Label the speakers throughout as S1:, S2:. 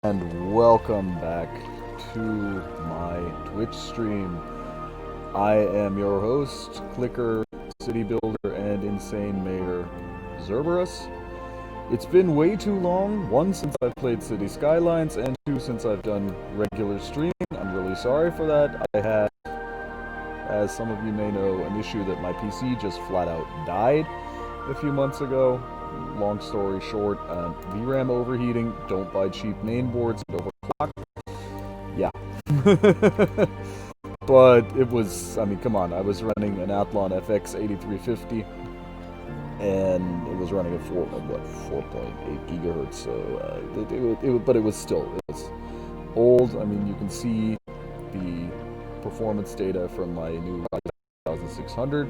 S1: And welcome back to my Twitch stream. I am your host, Clicker, City Builder, and Insane Mayor Zerberus. It's been way too long, one since I've played City Skylines, and two since I've done regular streaming. I'm really sorry for that. I had, as some of you may know, an issue that my PC just flat out died a few months ago. Long story short, VRAM overheating, don't buy cheap mainboards that overclock. Yeah. But it was, I mean, come on, I was running an Athlon FX 8350, and it was running at 4.8 gigahertz, so, but it was still, it was old. I mean, you can see the performance data from my new 5600.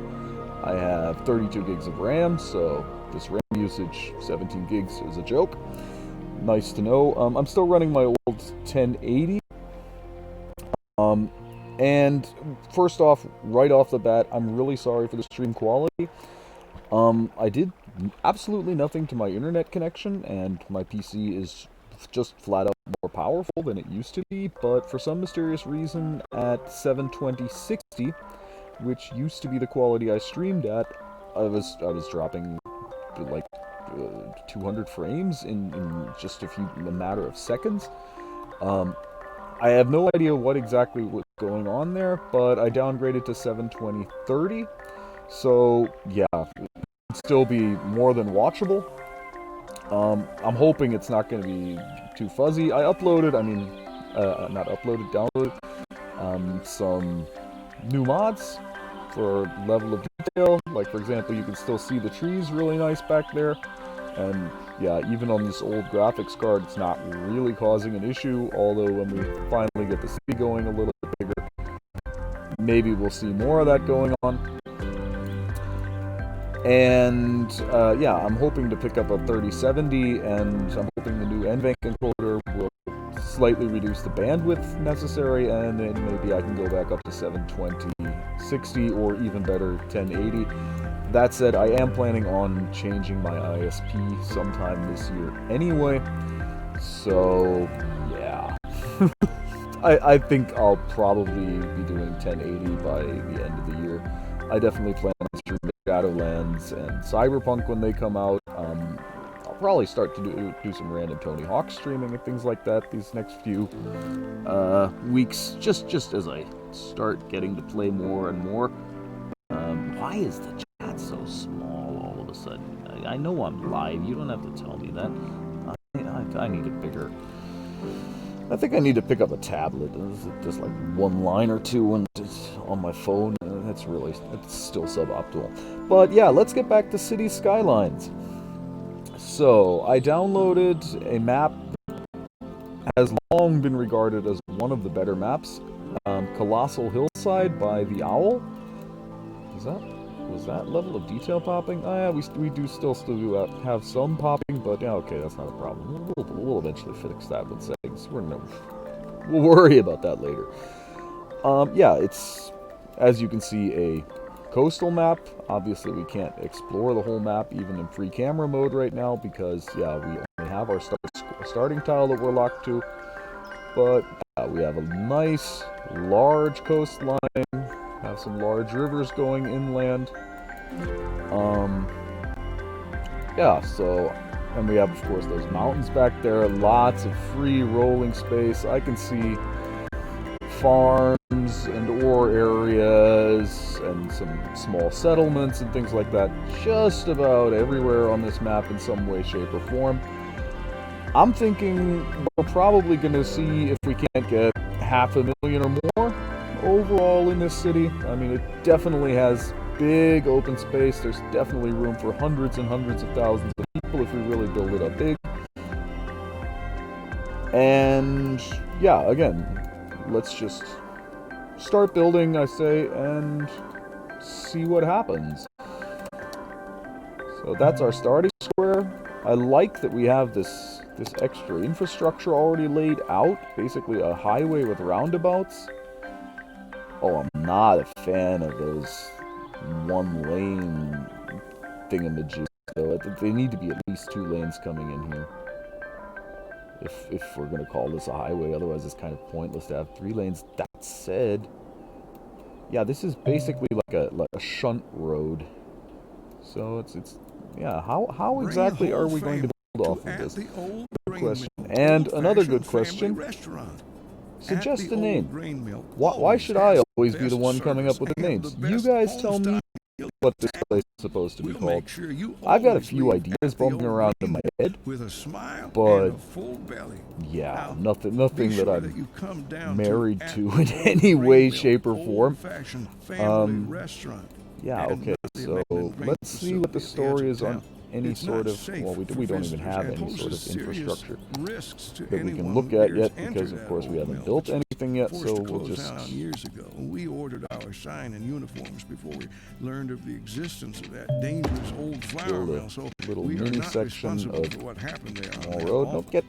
S1: I have 32 gigs of RAM, so this RAM usage, 17 gigs, is a joke. Nice to know. I'm still running my old 1080. And first off, right off the bat, I'm really sorry for the stream quality. I did absolutely nothing to my internet connection, and my PC is just flat out more powerful than it used to be, but for some mysterious reason, at 72060, which used to be the quality I streamed at, I was dropping like 200 frames in just a matter of seconds. I have no idea what exactly was going on there, but I downgraded to 72030, so yeah, it would still be more than watchable. I'm hoping it's not going to be too fuzzy. I uploaded, downloaded some new mods for level of detail. Like, for example, you can still see the trees really nice back there. And yeah, even on this old graphics card, it's not really causing an issue. Although when we finally get the city going a little bit bigger, maybe we'll see more of that going on. And yeah, I'm hoping to pick up a 3070, and I'm hoping the new NVENC encoder will slightly reduce the bandwidth necessary, and then maybe I can go back up to 72060 or even better 1080. That said, I am planning on changing my ISP sometime this year anyway, so yeah. I think I'll probably be doing 1080 by the end of the year. I definitely plan on streaming Shadowlands and Cyberpunk when they come out. I'll probably start to do some random Tony Hawk streaming and things like that these next few weeks, just as I start getting to play more and more. Why is the chat so small all of a sudden? I know I'm live. You don't have to tell me that. I need a bigger... I think I need to pick up a tablet. Just like one line or two and on my phone. It's still suboptimal. But yeah, let's get back to City Skylines. So, I downloaded a map that has long been regarded as one of the better maps. Colossal Hillside by the Owl. Was that level of detail popping? Oh yeah, we do still have some popping, but yeah, okay, that's not a problem. We'll eventually fix that with settings. We'll worry about that later. Yeah, it's, as you can see, a coastal map. Obviously, we can't explore the whole map even in free camera mode right now because, yeah, we only have our starting tile that we're locked to. But yeah, we have a nice, large coastline. Have some large rivers going inland. Yeah, so, and we have, of course, those mountains back there. Lots of free rolling space. I can see farms and ore areas and some small settlements and things like that just about everywhere on this map in some way, shape, or form. I'm thinking we're probably going to see if we can't get 500,000 or more overall in this city. I mean, it definitely has big open space. There's definitely room for hundreds and hundreds of thousands of people if we really build it up big. And yeah, again, let's just start building, I say, and see what happens. So that's our starting square. I like that we have this extra infrastructure already laid out, basically a highway with roundabouts. Oh, I'm not a fan of those one-lane thingamajig, though. They need to be at least 2 lanes coming in here. if we're going to call this a highway. Otherwise, it's kind of pointless to have 3 lanes. That said, yeah, this is basically like a shunt road. So it's yeah. How exactly are we going to build off of this? Good question. And another good question. Suggest a name. Why should I always be the one coming up with the names? You guys tell me what this place is supposed to be called. I've got a few ideas bumping around in my head, but yeah, nothing that I'm married to in any way, shape, or form. Yeah, okay, so let's see what the story is on any sort of, well, we don't even have any sort of infrastructure that we can look at yet, because of course we haven't built anything yet, so we'll just...
S2: Years ago, we ordered our sign and uniforms before we learned of the existence of that dangerous old flour mill, so
S1: little
S2: we are
S1: mini
S2: not
S1: section
S2: responsible
S1: of
S2: for what happened there
S1: small
S2: on
S1: road.
S2: that
S1: Nope, get...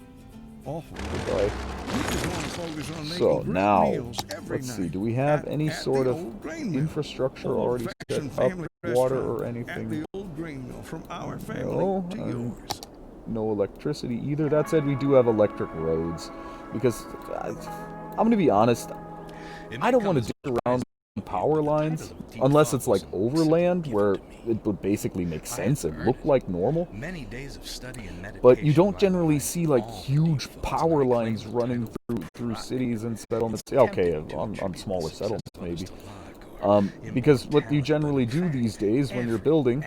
S2: awful.
S1: Goodbye.
S2: We just want to focus on making
S1: So
S2: great
S1: now,
S2: meals every
S1: let's see,
S2: night
S1: do we have
S2: at-
S1: any
S2: at
S1: sort
S2: the
S1: of
S2: old grain mill.
S1: infrastructure already set
S2: Old-fashioned
S1: up,
S2: family
S1: water
S2: restaurant
S1: or
S2: at
S1: anything?
S2: the old grain mill, from our family
S1: No,
S2: to yours.
S1: no electricity either. That said, we do have electric roads, because I'm going to be honest, I don't want to dig around power lines unless it's like overland, where it would basically make sense and look like normal. But you don't generally see like huge power lines running through cities and settlements. Okay, on smaller settlements maybe. Because what you generally do these days when you're building,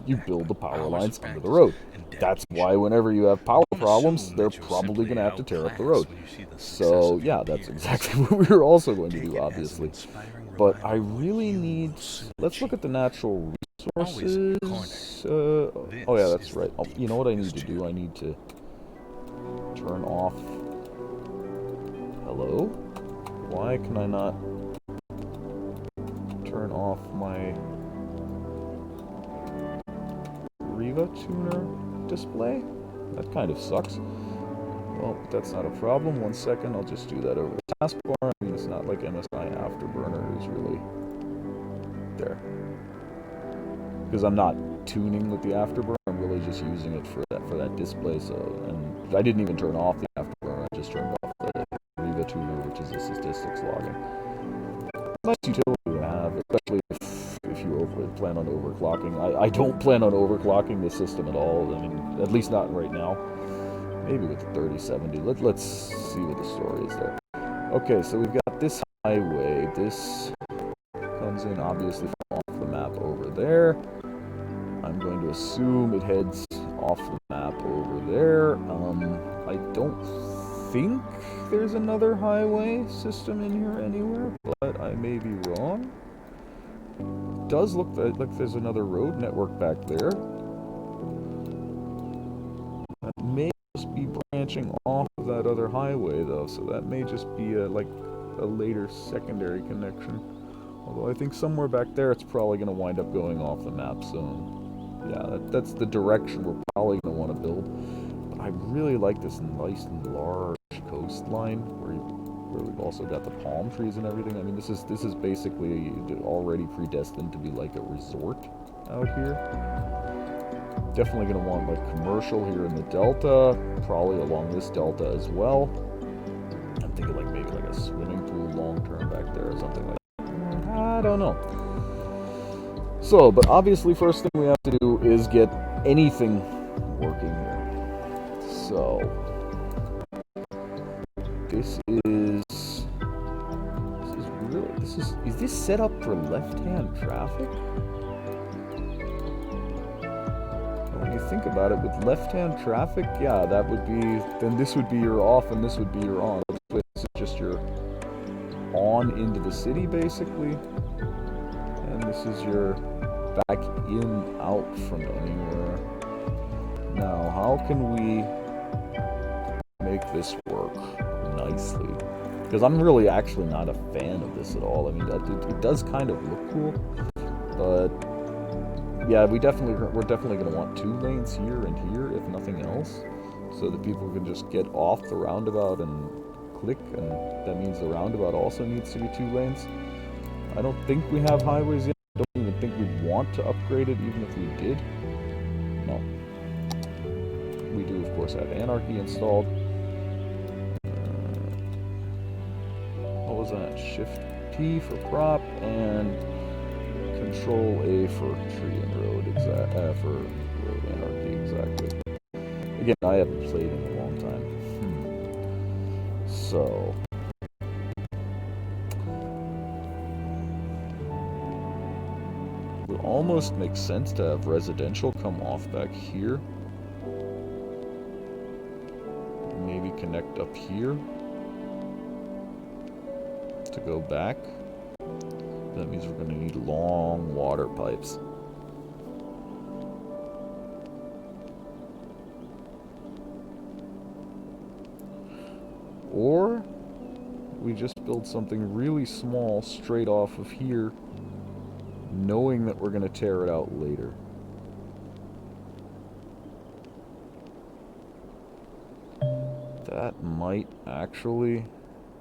S1: you build the power lines under the road. That's why whenever you have power problems, they're probably going to have to tear up the road. So yeah, that's exactly what we were also going to do, obviously. But I really need... Let's look at the natural resources. Oh yeah, that's right. Oh, you know what I need to do? I need to turn off... Hello? Why can I not turn off my Riva tuner display? That kind of sucks. Well, that's not a problem. 1 second, I'll just do that over the taskbar. I mean, it's not like MSI Afterburner is really there. Because I'm not tuning with the Afterburner, I'm really just using it for that display. So, and I didn't even turn off the Afterburner, I just turned off the Riva tuner, which is the statistics logging. Nice utility to have, especially if you plan on overclocking. I don't plan on overclocking the system at all. I mean, at least not right now. Maybe with the 3070. Let's see what the story is there. Okay, so we've got this highway. This comes in obviously from off the map over there. I'm going to assume it heads off the map over there. I don't think there's another highway system in here anywhere, but I may be wrong. It does look like there's another road network back there. That may just be branching off of that other highway, though, so that may just be like a later secondary connection. Although I think somewhere back there it's probably going to wind up going off the map, so yeah, that's the direction we're probably going to want to build. But I really like this nice and large coastline where we've also got the palm trees and everything. I mean, this is basically already predestined to be like a resort out here. Definitely going to want like commercial here in the delta, probably along this delta as well. I'm thinking like maybe like a swimming pool long term back there or something like that. I don't know. So, but obviously first thing we have to do is get anything working here. So, is this set up for left-hand traffic? When you think about it, with left-hand traffic, yeah, that would be, then this would be your off and this would be your on. This is just your on into the city, basically. And this is your back in, out from anywhere. Now, how can we make this work nicely? Because I'm really actually not a fan of this at all. I mean, it does kind of look cool, but yeah, we're definitely going to want 2 lanes here and here, if nothing else, so that people can just get off the roundabout and click, and that means the roundabout also needs to be 2 lanes. I don't think we have highways yet. I don't even think we'd want to upgrade it, even if we did. No. We do, of course, have anarchy installed. What was that? Shift T for prop and Control A for tree and road. For road anarchy, exactly. Again, I haven't played in a long time. So. It would almost make sense to have residential come off back here. Maybe connect up here to go back. That means we're going to need long water pipes. Or we just build something really small straight off of here, knowing that we're going to tear it out later. That might actually...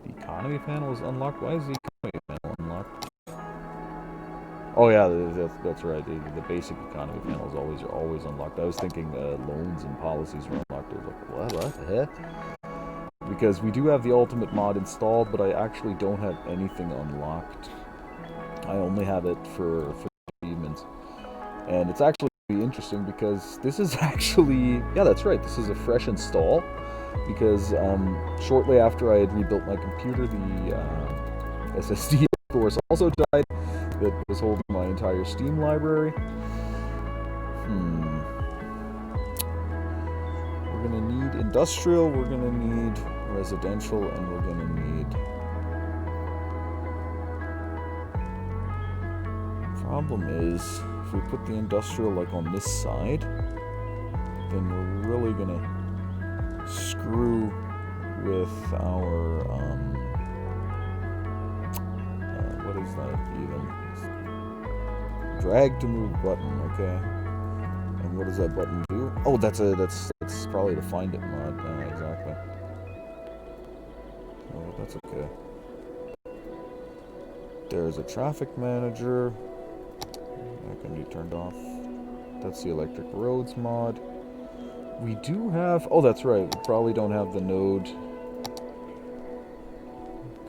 S1: The economy panel is unlocked? Why is the economy panel unlocked? Oh yeah, that's right. The basic economy panel is always unlocked. I was thinking loans and policies were unlocked. I was like, what the heck? Because we do have the ultimate mod installed, but I actually don't have anything unlocked. I only have it for achievements. And it's actually interesting because this is actually... Yeah, that's right. This is a fresh install. Because shortly after I had rebuilt my computer, the SSD, of course, also died. That was holding my entire Steam library. We're going to need industrial, we're going to need residential, and we're going to need... Problem is, if we put the industrial like on this side, then we're really going to screw with our, what is that even? Drag to move button, okay. And what does that button do? Oh, that's probably the find it mod. Exactly. Oh, that's okay. There's a traffic manager. That can be turned off. That's the electric roads mod. We do have... Oh, that's right. We probably don't have the node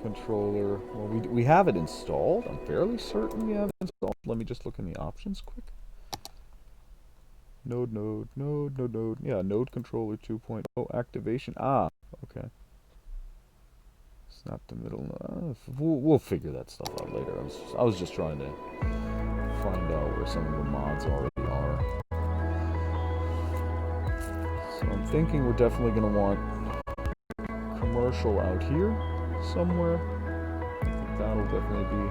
S1: controller. Well, we have it installed. I'm fairly certain we have it installed. Let me just look in the options quick. Node. Yeah, node controller 2.0 activation. Ah, okay. Snap the middle. We'll figure that stuff out later. I was just trying to find out where some of the mods already are. So I'm thinking we're definitely going to want commercial out here somewhere. I think that'll definitely be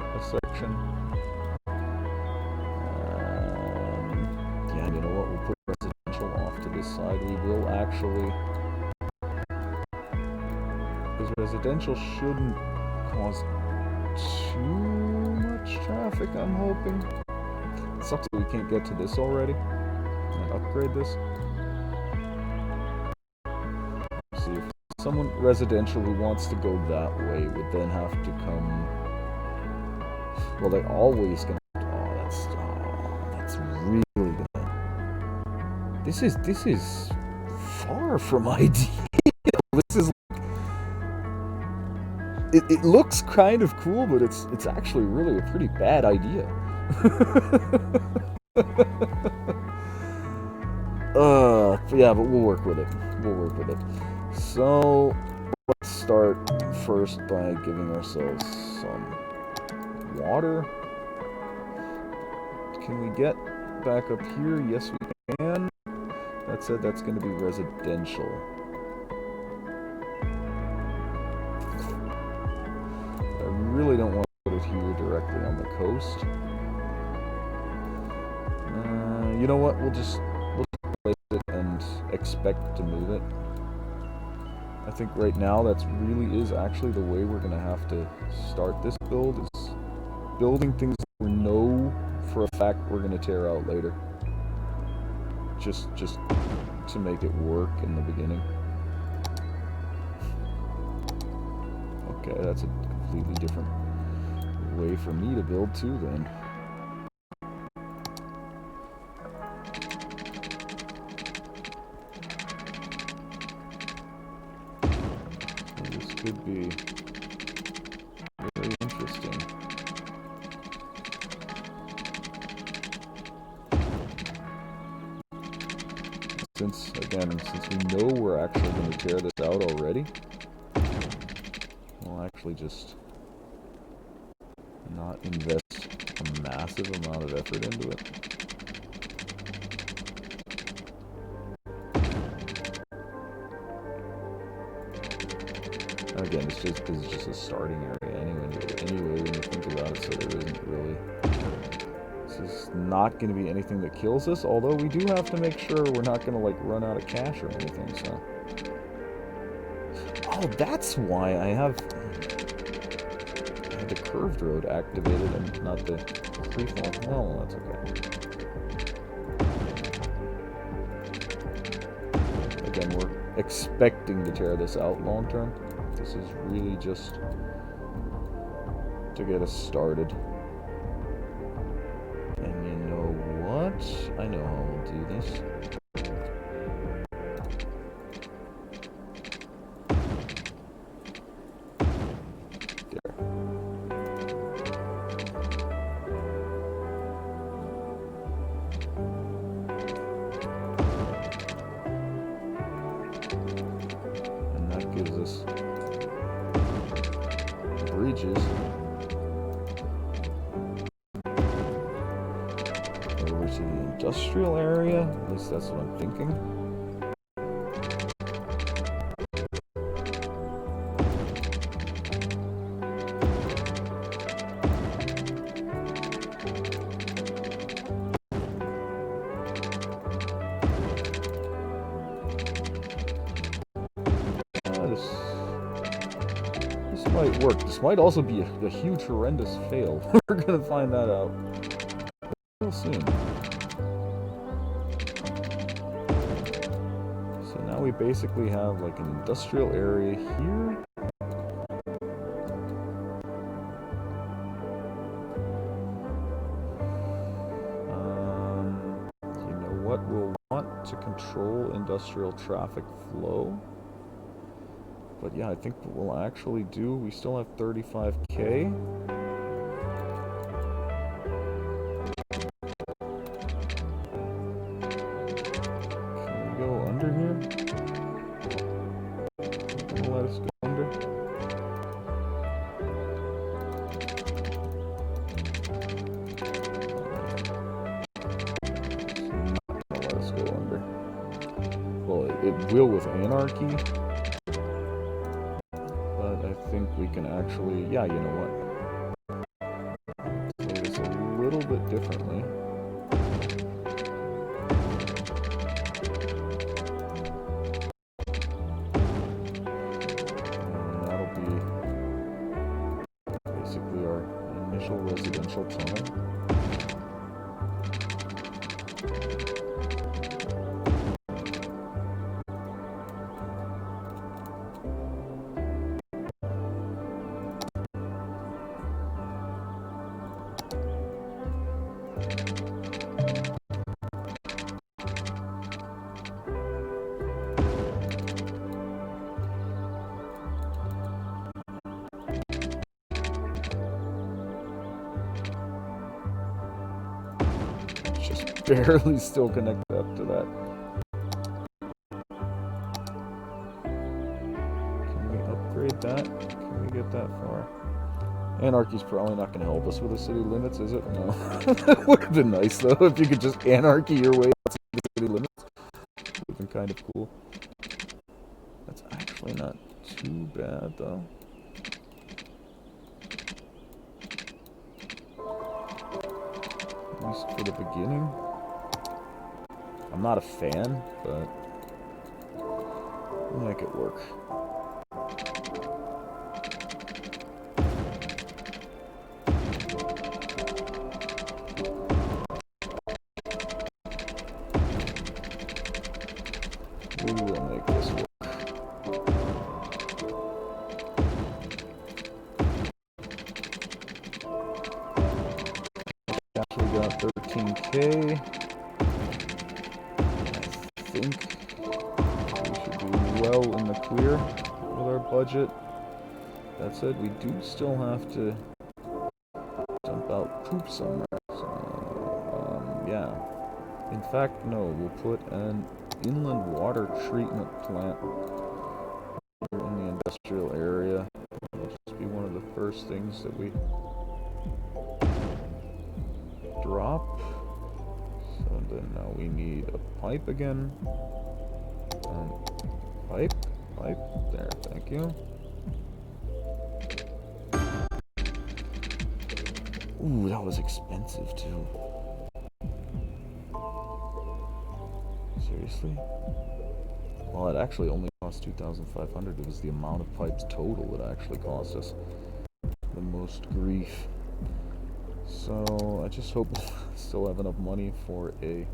S1: a section. Yeah, you know what? We'll put residential off to this side. We will actually... Because residential shouldn't cause too much traffic, I'm hoping. It sucks that we can't get to this already. And upgrade this. See if someone residential who wants to go that way would then have to come... Well, they always gonna... that's really gonna... This is far from ideal. This is... It looks kind of cool, but it's actually really a pretty bad idea. Yeah, but we'll work with it. So, let's start first by giving ourselves some water. Can we get back up here? Yes, we can. That said, that's going to be residential. I really don't want to put it here directly on the coast. You know what? We'll just place it and expect to move it. I think right now that's really is actually the way we're going to have to start this build, is building things that we know for a fact we're going to tear out later. Just to make it work in the beginning. Okay, that's a completely different way for me to build too then. could be very interesting. Since we know we're actually going to tear this out already, we'll actually just not invest a massive amount of effort into it. Again, this is just a starting area anyway when you think about it, so there isn't really... This is not going to be anything that kills us, although we do have to make sure we're not going to, like, run out of cash or anything, so... Oh, that's why I have the curved road activated and not the freeform. Well, that's okay. Again, we're expecting to tear this out long term. This is really just to get us started. And you know what? I know how we'll do this. Over to the industrial area, at least that's what I'm thinking. This might work. This might also be a huge, horrendous fail. We're gonna find that out real soon. So now we basically have like an industrial area here. You know what? We'll want to control industrial traffic flow. But yeah, I think what we'll actually do, we still have 35K. Can we go under here? Can you let us go under? It's not gonna let us go under. Well, it will with anarchy. I think we can actually, yeah, you know what? Play this a little bit differently. And that'll be basically our initial residential tunnel. Barely still connected up to that. Can we upgrade that? Can we get that far? Anarchy's probably not going to help us with the city limits, is it? No. That would have been nice, though, if you could just anarchy your way to the city limits. Would have been kind of cool. That's actually not too bad, though. At least for the beginning. I'm not a fan, but we'll make it work. We will make this work. Actually got 13K. I think we should be well in the clear with our budget. That said, we do still have to dump out poop somewhere. So, yeah. In fact, no, we'll put an inland water treatment plant here in the industrial area. It'll just be one of the first things that we drop. So then now we need a pipe again. Pipe, there, thank you. Ooh, that was expensive too. Seriously? Well, it actually only cost 2,500. It was the amount of pipes total that actually cost us the most grief. So, I just hope I still have enough money for a...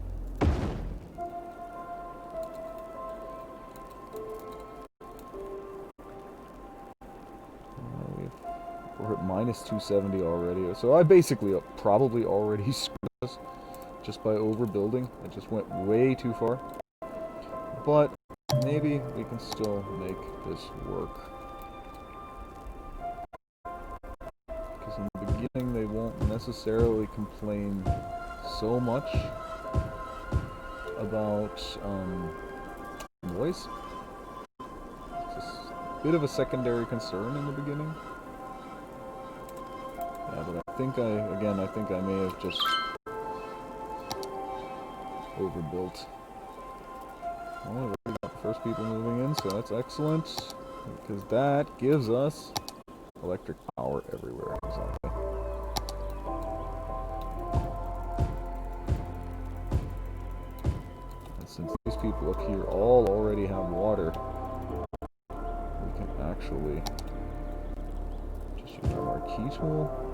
S1: We're at minus 270 already. So I basically probably already screwed us just by overbuilding. I just went way too far. But maybe we can still make this work. Because in the beginning they won't necessarily complain so much about noise. It's just a bit of a secondary concern in the beginning. Yeah, but I think I may have just overbuilt. Well, we already got the first people moving in, so that's excellent. Because that gives us electric power everywhere. Exactly. And since these people up here all already have water, we can actually just use our marquee tool.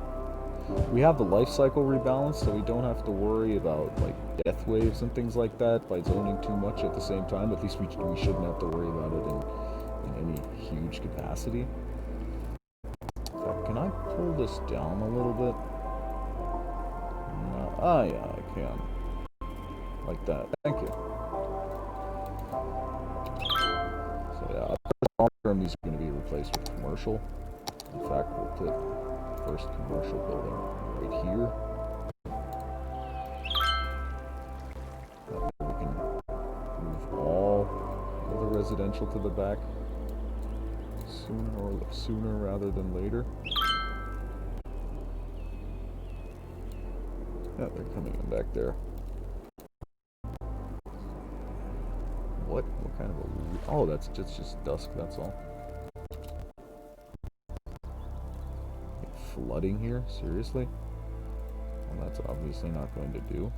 S1: We have the life cycle rebalance, so we don't have to worry about like death waves and things like that by zoning too much at the same time. At least we shouldn't have to worry about it in any huge capacity. In fact, can I pull this down a little bit? No. Ah, yeah, I can. Like that. Thank you. So yeah, long term these are going to be replaced with commercial. In fact, we'll put first commercial building right here. That way we can move all of the residential to the back sooner rather than later. Yeah, they're coming in back there. What kind of a... Oh, that's just dusk, that's all. Flooding here? Seriously? Well, that's obviously not going to do.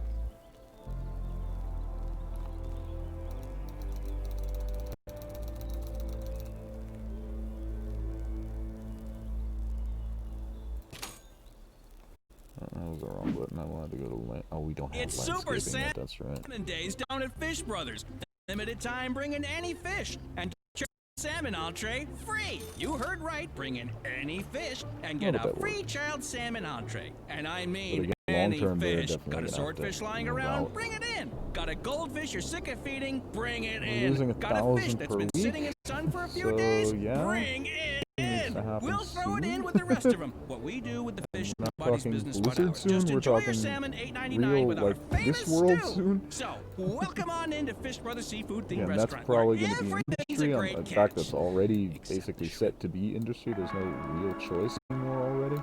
S1: That was the wrong button. I wanted to go to land. Oh, we don't have landscaping yet. That's right.
S3: Salmon days down at Fish Brothers. Limited time, bring in any fish and salmon entree free. You heard right. Bring in any fish and get a free child salmon entree. And I mean any fish. Got a swordfish lying around? Bring it in. Got a goldfish you're sick of feeding? Bring it in. Got a fish that's been sitting in the sun for a few days? Bring it in. We'll throw it in with the rest of them. What we do with the fish in Buddy's Business Spot Hours. Just enjoy your salmon $8.99 with our famous stew. So, welcome on into Fish Brothers Seafood Themed Restaurant.
S1: That's probably going to be industry. In fact, that's already basically set to be industry. There's no real choice anymore already.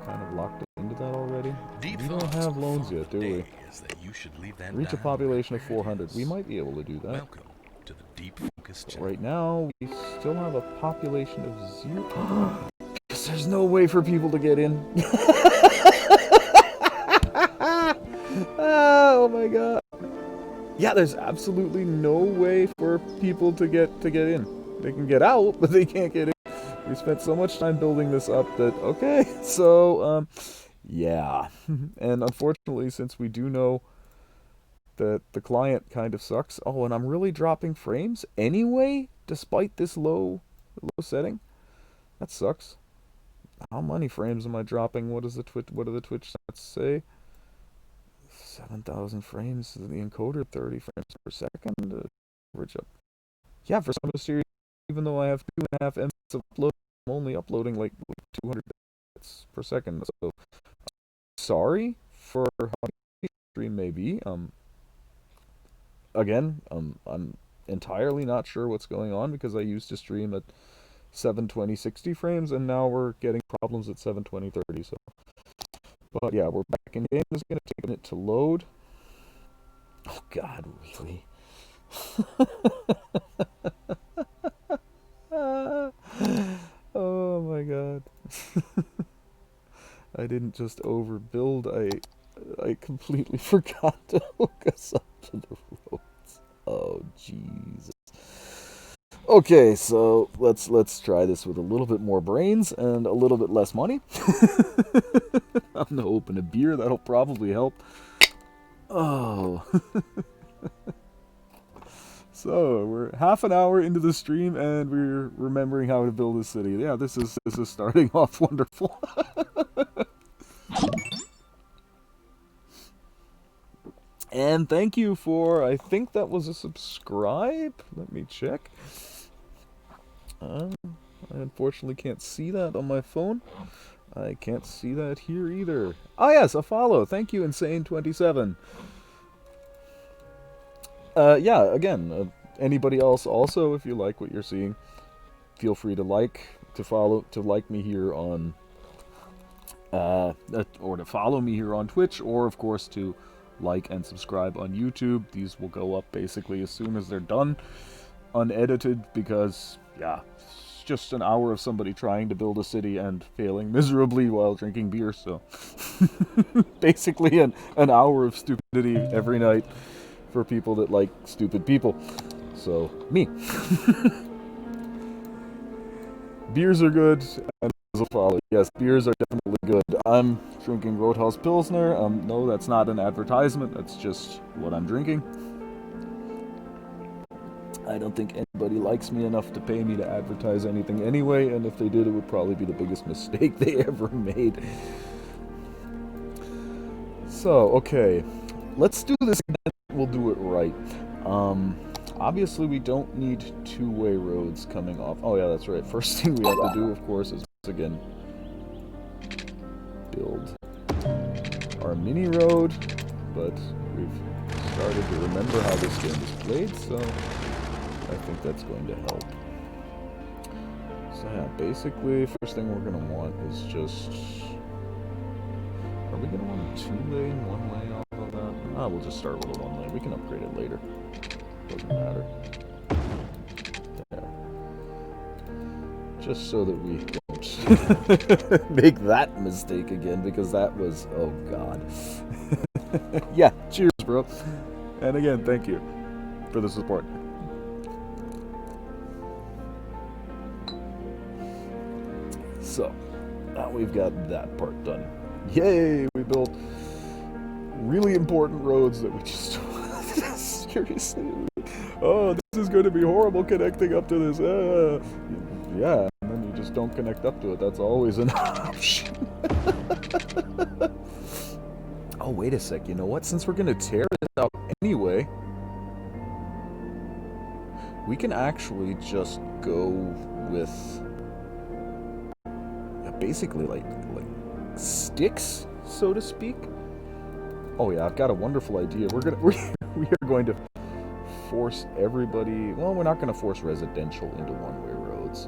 S1: Kind of locked into that already. We don't have loans yet, do we? Reach a population of 400. We might be able to do that.
S4: Welcome to the Deep Focus
S1: But right now, we still have a population of 0. Because there's no way for people to get in. Oh my god. Yeah, there's absolutely no way for people to get in. They can get out, but they can't get in. We spent so much time building this up that, okay, so, yeah. And unfortunately, since we do know that the client kind of sucks. Oh, and I'm really dropping frames anyway, despite this low setting. That sucks. How many frames am I dropping? What do the Twitch stats say? 7,000 frames. The encoder 30 frames per second. Average up. Yeah, for some mysterious, even though I have 2.5 Mbs of upload, only uploading like 200 bits per second. So sorry for how the stream may be. Again, I'm entirely not sure what's going on because I used to stream at 720 60 frames and now we're getting problems at 720 30. So, but yeah, we're back in game. It's gonna take a minute to load. Oh God, really? Oh my God. I didn't just overbuild, I completely forgot to hook us up to the roads. Oh Jesus. Okay, so let's try this with a little bit more brains and a little bit less money. I'm gonna open a beer, that'll probably help. Oh. So, we're half an hour into the stream and we're remembering how to build a city. Yeah, this is starting off wonderful. And thank you for, I think that was a subscribe. Let me check. I unfortunately can't see that on my phone. I can't see that here either. Ah yes, a follow. Thank you, Insane27. Yeah, again, anybody else also, if you like what you're seeing, feel free to like me here on, or to follow me here on Twitch, or of course to like and subscribe on YouTube. These will go up basically as soon as they're done, unedited, because, yeah, it's just an hour of somebody trying to build a city and failing miserably while drinking beer, so basically an hour of stupidity every night for people that like stupid people. So, me. Beers are good, and as a follow. Yes, beers are definitely good. I'm drinking Roadhouse Pilsner. No, that's not an advertisement. That's just what I'm drinking. I don't think anybody likes me enough to pay me to advertise anything anyway, and if they did, it would probably be the biggest mistake they ever made. So, okay. Let's do this again. We'll do it right. Obviously we don't need two-way roads coming off. Oh yeah, that's right. First thing we have to do, of course, is once again build our mini road, but we've started to remember how this game is played, so I think that's going to help. So yeah, basically, first thing we're going to want is just... Are we going to want a two-lane, one-lane off of that? Ah, we'll just start with a one-lane. We can upgrade it later. Doesn't matter. There. Just so that we don't make that mistake again, because that was... Oh, God. Yeah, cheers, bro. And again, thank you for the support. So, now we've got that part done. Yay! We built really important roads that we just... Seriously. Oh, this is going to be horrible connecting up to this. Yeah, and then you just don't connect up to it. That's always an option. Oh, wait a sec. You know what? Since we're going to tear this out anyway, we can actually just go with basically like sticks, so to speak. Oh yeah, I've got a wonderful idea. We are going to force everybody... Well, we're not going to force residential into one-way roads,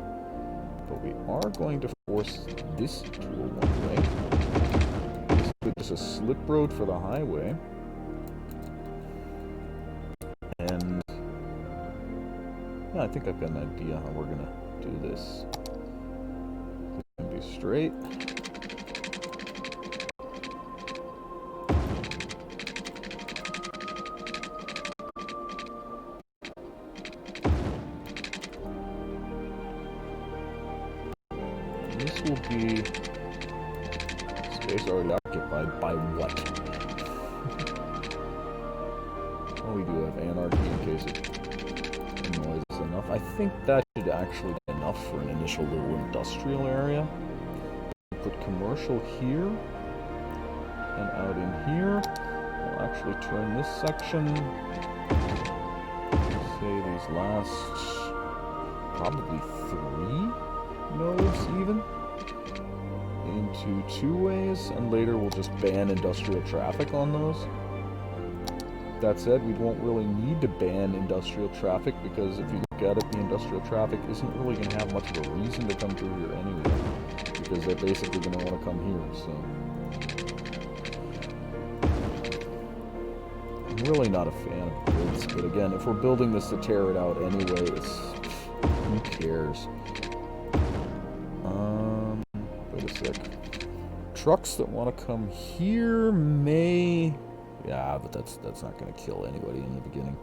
S1: but we are going to force this to a one-way. It's a slip road for the highway. And... yeah, I think I've got an idea how we're going to do this. It's going to be straight. This will be space already occupied by what? Well, we do have anarchy in case it annoys us enough. I think that should actually be enough for an initial little industrial area. Put commercial here and out in here. We'll actually turn this section, say these last probably 3 nodes do two ways, and later we'll just ban industrial traffic on those. That said, we won't really need to ban industrial traffic, because if you look at it, the industrial traffic isn't really going to have much of a reason to come through here anyway, because they're basically going to want to come here, so... I'm really not a fan of grids, but again, if we're building this to tear it out anyway, it's... who cares? Wait a sec. Trucks that want to come here may... Yeah, but that's not going to kill anybody in the beginning.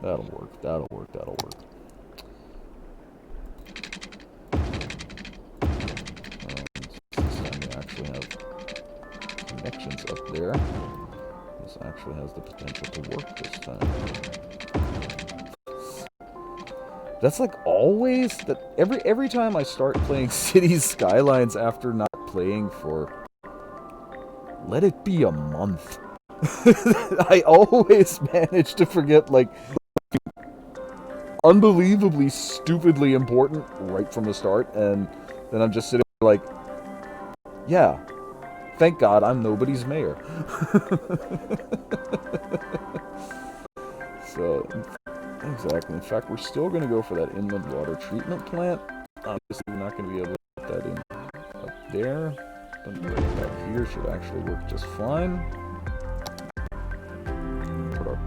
S1: That'll work, that'll work, that'll work. This time we actually have connections up there. This actually has the potential to work this time. That's like always that every time I start playing Cities Skylines after not playing for, let it be a month. I always manage to forget, like, unbelievably, stupidly important right from the start, and then I'm just sitting there like, yeah, thank God I'm nobody's mayor. So, exactly. In fact, we're still going to go for that inland water treatment plant. Obviously, we're not going to be able to put that in up there, but right back here should actually work just fine.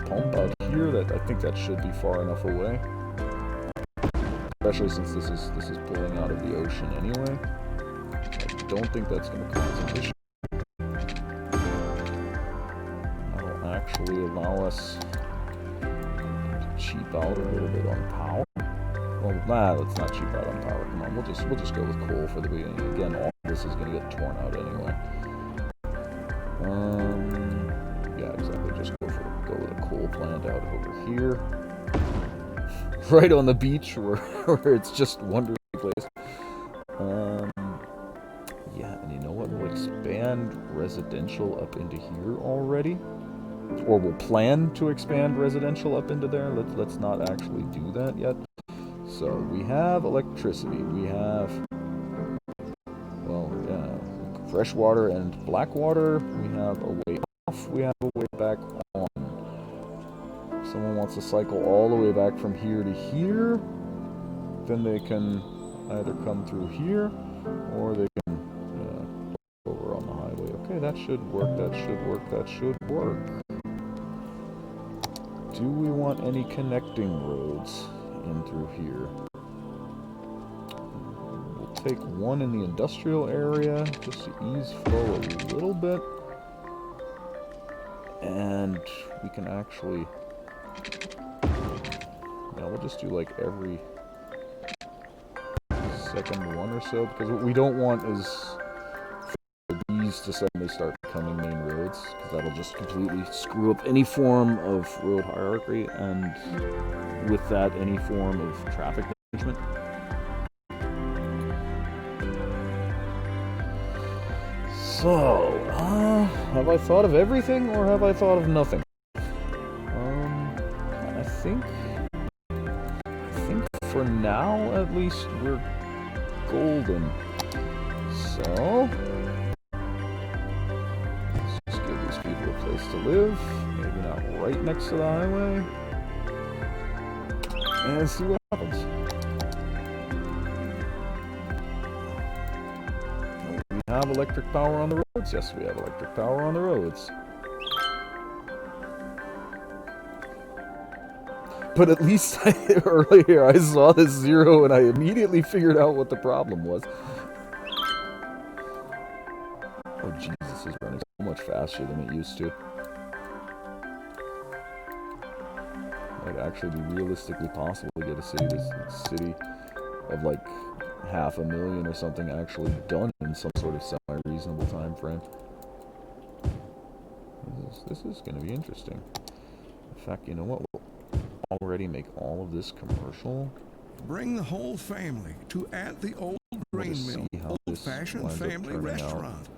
S1: Pump out here. That I think that should be far enough away, especially since this is pulling out of the ocean anyway. I don't think that's going to cause an issue. That'll actually allow us to cheap out a little bit on power. Well, nah, let's not cheap out on power. Come on, we'll just go with coal for the beginning. Again, all this is going to get torn out anyway. Yeah, exactly. Just go with a coal plant out over here, right on the beach where it's just wonderfully placed. Yeah, and you know what? We'll expand residential up into here already, or we'll plan to expand residential up into there. Let's not actually do that yet. So we have electricity. We have, well, yeah, fresh water and black water. We have a way off. We have a way back on. If someone wants to cycle all the way back from here to here, then they can either come through here, or they can go over on the highway. Okay, that should work, that should work, that should work. Do we want any connecting roads in through here? We'll take one in the industrial area, just to ease flow a little bit. And we can actually... Yeah, we'll just do like every second one or so, because what we don't want is for these to suddenly start becoming main roads, because that'll just completely screw up any form of road hierarchy, and with that, any form of traffic management. So, have I thought of everything, or have I thought of nothing? I think for now, at least, we're golden. So, let's just give these people a place to live. Maybe not right next to the highway. And see what happens. We have electric power on the roads? Yes, we have electric power on the roads. But at least earlier I saw this 0 and I immediately figured out what the problem was. Oh, Jesus, this is running so much faster than it used to. Might actually be realistically possible to get a city of like 500,000 or something actually done in some sort of semi-reasonable time frame. This is going to be interesting. In fact, you know what? We'll already make all of this commercial.
S2: Bring the whole family to At the Old Grain Mill, old-fashioned family restaurant.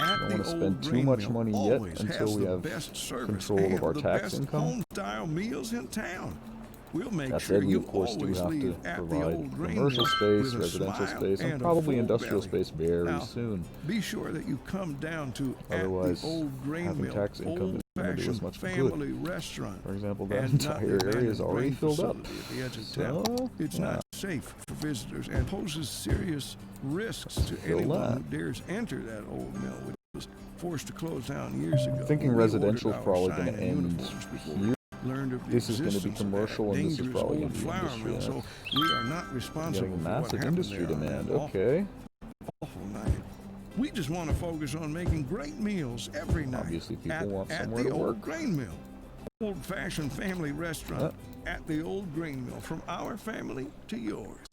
S1: I don't want to spend too much money yet until we have control of our tax income.
S2: Home-style meals in town. We'll make
S1: That
S2: sure
S1: said, we
S2: you
S1: of course do
S2: always
S1: have to
S2: leave at the
S1: provide
S2: old grain
S1: commercial
S2: mill
S1: space,
S2: with a
S1: residential
S2: smile
S1: space, and
S2: a
S1: probably
S2: full
S1: industrial
S2: belly.
S1: space very
S2: Now,
S1: soon.
S2: be sure that you come down to
S1: Otherwise,
S2: at the old grain
S1: having
S2: mill,
S1: tax income isn't going to do us
S2: old-fashioned
S1: much good.
S2: family restaurant.
S1: For example, that
S2: And not the
S1: entire area is
S2: abandoned
S1: already
S2: grain
S1: filled up.
S2: facility at the edge of
S1: So,
S2: town. It's
S1: yeah.
S2: not safe for visitors and poses serious risks to
S1: fill
S2: anyone
S1: that.
S2: who dares enter that old mill, which was forced to close down years ago.
S1: I'm thinking
S2: We
S1: residential is
S2: ordered our
S1: probably
S2: sign
S1: going to
S2: and
S1: end
S2: uniforms before we
S1: here.
S2: learned of the
S1: This is going to be
S2: existence of that
S1: commercial, and this is
S2: dangerous
S1: probably going
S2: old
S1: to be
S2: flour
S1: industry.
S2: mill,
S1: And
S2: so
S1: it's
S2: we are not responsible
S1: getting
S2: for what
S1: massive
S2: happened
S1: industry
S2: there on that
S1: demand.
S2: awful,
S1: Okay.
S2: awful night. We just want to focus on making great meals every night.
S1: Obviously, people
S2: at,
S1: want
S2: at
S1: somewhere
S2: the
S1: to
S2: old
S1: work.
S2: grain mill. Old-fashioned family restaurant at the old grain mill, from our family to yours.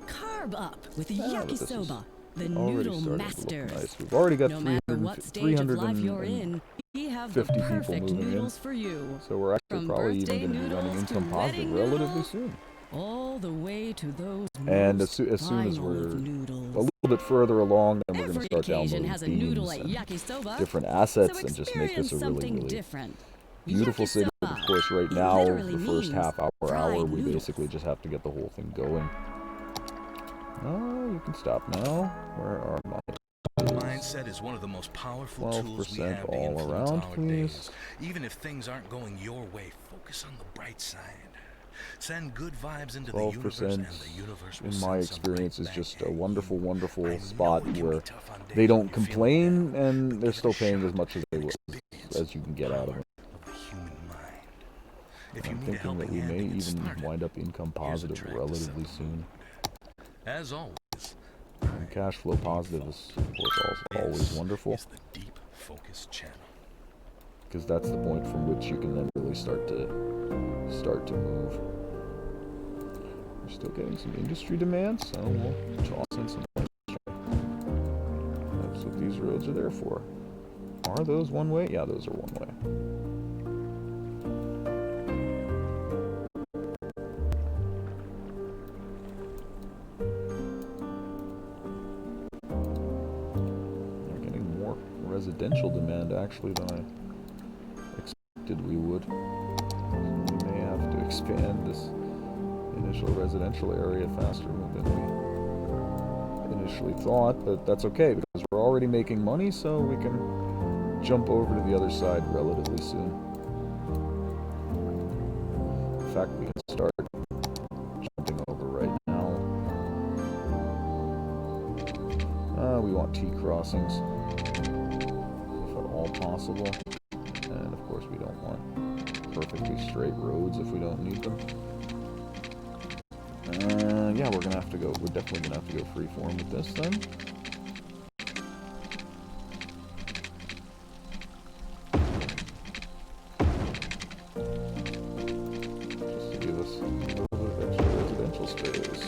S5: Carb up with
S1: but this is
S5: yakisoba, the
S1: already
S5: noodle
S1: starting to look
S5: masters.
S1: nice. We've already got
S5: No matter what stage of life you're
S1: 350
S5: in, we have the
S1: 50 people
S5: perfect
S1: moving in.
S5: noodles for you.
S1: So we're actually
S5: From
S1: probably even
S5: birthday
S1: going to be running
S5: noodles to
S1: income positive
S5: wedding
S1: relatively
S5: noodles,
S1: soon.
S5: all the way to those
S1: And
S5: most
S1: as soon as
S5: final
S1: we're
S5: of noodles.
S1: a little bit further along, then we're going
S5: Every
S1: to start
S5: occasion
S1: downloading
S5: has a noodle
S1: themes
S5: at
S1: and
S5: yakisoba,
S1: different
S5: so
S1: assets and just make this
S5: experience
S1: a really,
S5: something
S1: really
S5: different.
S1: beautiful city. But of
S5: Yakisoba.
S1: course, right
S5: It
S1: now,
S5: literally
S1: the first
S5: means
S1: half hour,
S5: fried
S1: we
S5: noodles.
S1: basically just have to get the whole thing going. No, you can stop now. Where are my...
S4: Mindset is one of the most powerful tools we
S1: 12%
S4: have to
S1: all
S4: influence
S1: around,
S4: our
S1: please.
S4: days. Even if things aren't going your way, focus on the bright side. Send good vibes into the universe, and
S1: 12%,
S4: the universe will
S1: in
S4: send
S1: my
S4: some
S1: experience,
S4: right
S1: is just
S4: back
S1: a
S4: at
S1: wonderful,
S4: you.
S1: wonderful
S4: I know
S1: spot
S4: it can be
S1: where
S4: tough on days
S1: they
S4: when
S1: don't
S4: you're feeling
S1: complain,
S4: down,
S1: and
S4: but
S1: they're
S4: give
S1: still
S4: it a
S1: paying as
S4: shot
S1: much as they
S4: and
S1: will,
S4: experience
S1: as you can get out of
S4: the
S1: it.
S4: power of the human mind. If you
S1: I'm
S4: need a
S1: thinking that
S4: helping
S1: we
S4: hand
S1: may
S4: to get
S1: even
S4: started,
S1: wind up income
S4: here's a
S1: positive
S4: track to set
S1: relatively
S4: the
S1: soon.
S4: mood. As always,
S1: And cash flow positive is, of course, also always
S4: this
S1: wonderful,
S4: is the Deep Focus channel.
S1: because that's the point from which you can then really start to move. We're still getting some industry demand, so we'll toss in some industry. That's what these roads are there for. Are those one way? Yeah, those are one way. We're getting more residential demand actually than I expected we would. We may have to expand this initial residential area faster than we initially thought, but that's okay because we're already making money, so we can jump over to the other side relatively soon. In fact, we can start jumping over right now. We want T crossings, if at all possible, and of course we don't want perfectly straight roads if we don't need them. Yeah, we're definitely gonna have to go freeform with this then. Just to give us a little bit of extra residential space.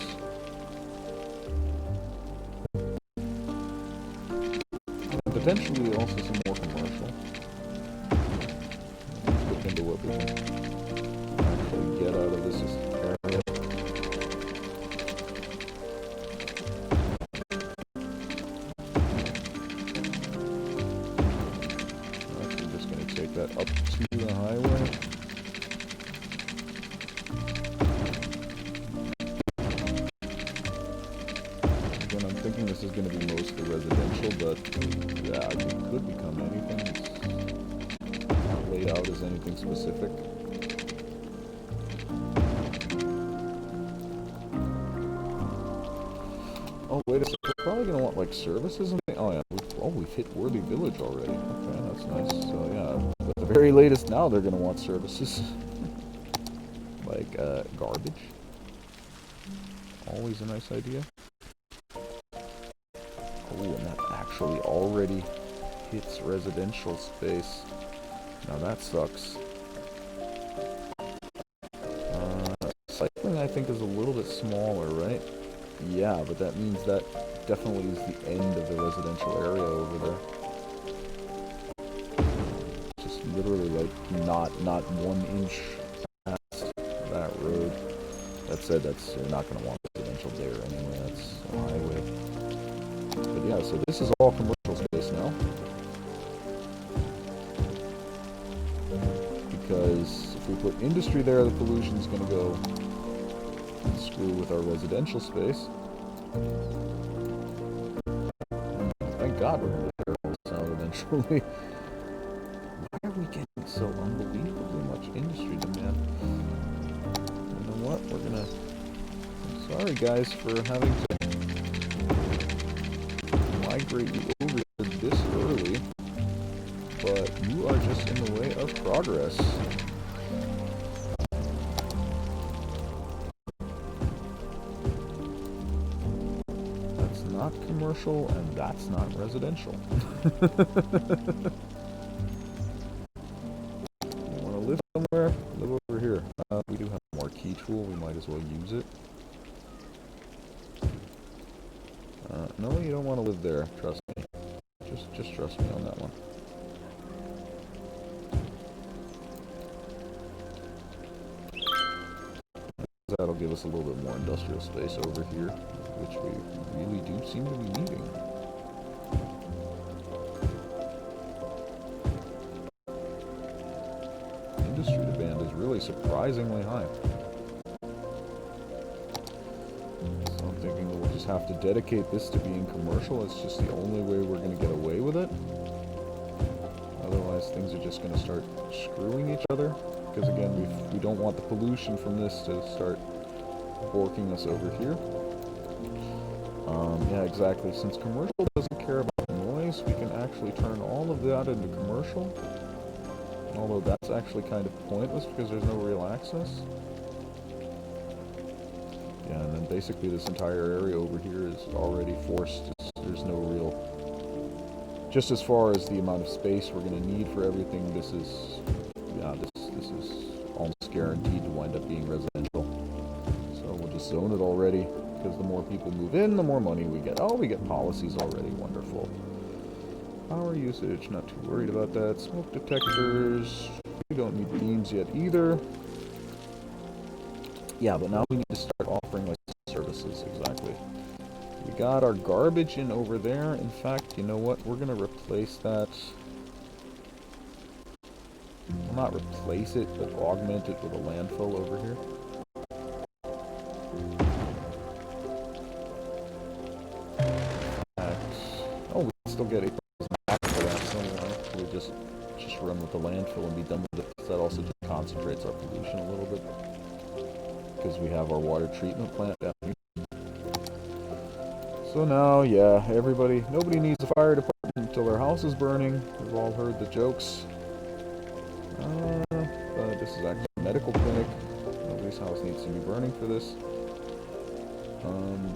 S1: And potentially also some more commercial. Let's look into what we can actually get out of this area. That up to the highway. Again, I'm thinking this is going to be mostly residential, but yeah, it could become anything. It's not laid out as anything specific. Oh, wait a second. We're probably going to want like services and things. Oh yeah, we've hit Worthy Village already. Okay, that's nice. So yeah, at the very latest now they're going to want services. Like garbage. Always a nice idea. Oh, and that actually already hits residential space. Now that sucks. Cycling I think is a little bit smaller, right? Yeah, but that means that definitely is the end of the residential area over there. Just literally like not 1 inch past that road. That said, you're not going to want residential there anyway. That's a highway. But yeah, so this is all commercial space now. Because if we put industry there, the pollution's going to go and screw with our residential space. And thank God we're going to get air sound eventually. Why are we getting so unbelievably much industry demand? You know what? We're going to... Sorry guys for having to migrate you over this early, but you are just in the way of progress. That's not commercial, and that's not residential. You want to live somewhere? Live over here. We do have a marquee tool, we might as well use it. No, you don't want to live there, trust me. Just trust me on that one. That'll give us a little bit more industrial space over here, which we really do seem to be needing. Industry demand is really surprisingly high. So I'm thinking that we'll just have to dedicate this to being commercial. It's just the only way we're going to get away with it. Otherwise, things are just going to start screwing each other. Because again, we don't want the pollution from this to start borking us over here. Yeah, exactly. Since commercial doesn't care about noise, we can actually turn all of that into commercial. Although that's actually kind of pointless because there's no real access. Yeah, and then basically this entire area over here is already forced. There's no real... Just as far as the amount of space we're going to need for everything, this is... Yeah, this is almost guaranteed to wind up being residential. So we'll just zone it already, because the more people move in, the more money we get. Oh, we get policies already. Wonderful. Power usage, not too worried about that. Smoke detectors, we don't need beams yet either. Yeah, but now we need to start offering like services, exactly. We got our garbage in over there. In fact, you know what? We're going to replace that. Well, not replace it, but augment it with a landfill over here. Oh, we can still get 8,000 back for that somewhere. We just run with the landfill and be done with it. That also just concentrates our pollution a little bit. Because we have our water treatment plant down here. So now, yeah, nobody needs a fire department until their house is burning. We've all heard the jokes. This is actually a medical clinic. Nobody's house needs to be burning for this.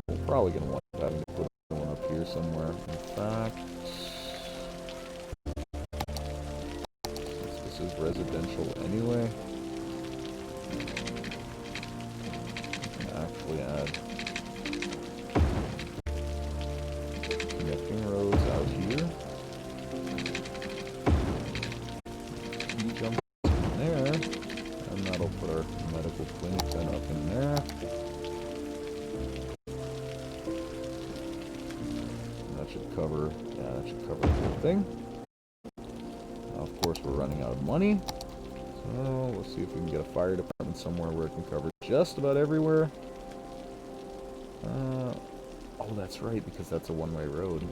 S1: We're probably going to wind up having to put one up here somewhere. In fact, since this is residential anyway, we can actually add connecting roads out here. Jump in there, and that'll put our medical clinic then up in there. And that should cover, that should cover the whole thing. Now, of course, we're running out of money. So, we'll see if we can get a fire department somewhere where it can cover just about everywhere. Oh, that's right, because that's a one-way road.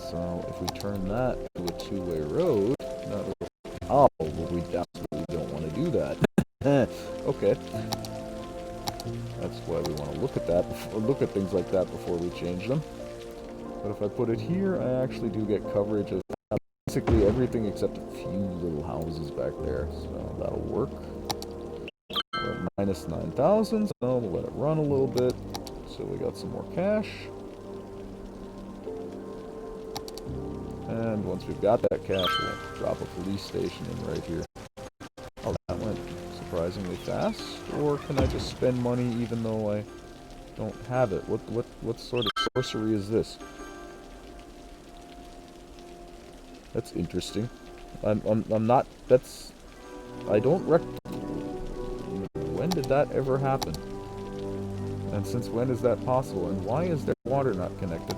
S1: So, if we turn that to a two-way road, that'll... Oh, well, we absolutely don't want to do that. Okay. That's why we want to look at that, look at things like that before we change them. But if I put it here, I actually do get coverage of basically everything except a few little houses back there. So that'll work. We're at minus 9,000, so we'll let it run a little bit. So we got some more cash. And once we've got that cash, we'll drop a police station in right here. Oh, that went surprisingly fast. Or can I just spend money even though I don't have it? What sort of sorcery is this? That's interesting. I'm not. That's. I don't when did that ever happen? And since when is that possible? And why is their water not connected?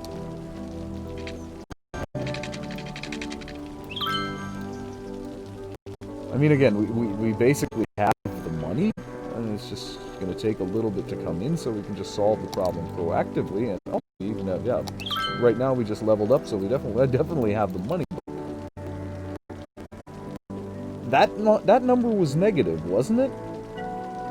S1: I mean, again, we basically have the money, and it's just going to take a little bit to come in, so we can just solve the problem proactively, and even have, yeah, right now we just leveled up, so we definitely have the money. That number was negative, wasn't it?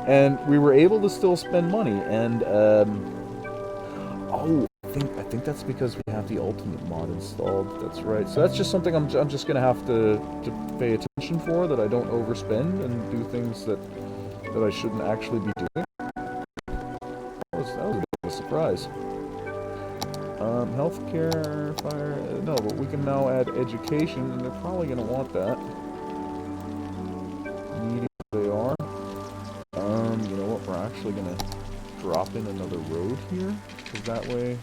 S1: And we were able to still spend money, and, oh, I think that's because we have the ultimate mod installed. That's right. So that's just something I'm just gonna have to pay attention for, that I don't overspend and do things that I shouldn't actually be doing. That was a bit of a surprise. Healthcare, fire, no, but we can now add education, and they're probably gonna want that. Medium they are. You know what? We're actually gonna drop in another road here, because that way